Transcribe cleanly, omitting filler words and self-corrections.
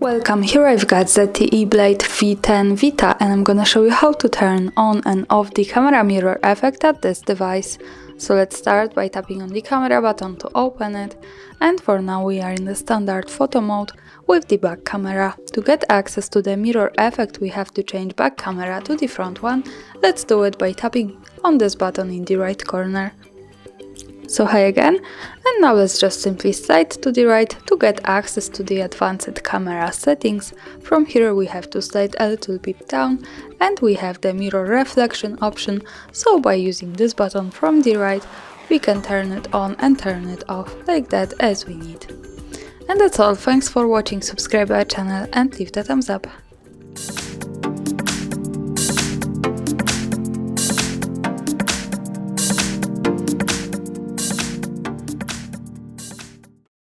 Welcome, here I've got ZTE Blade V10 Vita and I'm gonna show you how to turn on and off the camera mirror effect at this device. So let's start by tapping on the camera button to open it, and for now we are in the standard photo mode with the back camera. To get access to the mirror effect we have to change back camera to the front one. Let's do it by tapping on this button in the right corner. So hi again, and now let's just simply slide to the right to get access to the advanced camera settings. From here we have to slide a little bit down and we have the mirror reflection option, so by using this button from the right we can turn it on and turn it off like that as we need. And that's all, thanks for watching, subscribe our channel and leave the thumbs up.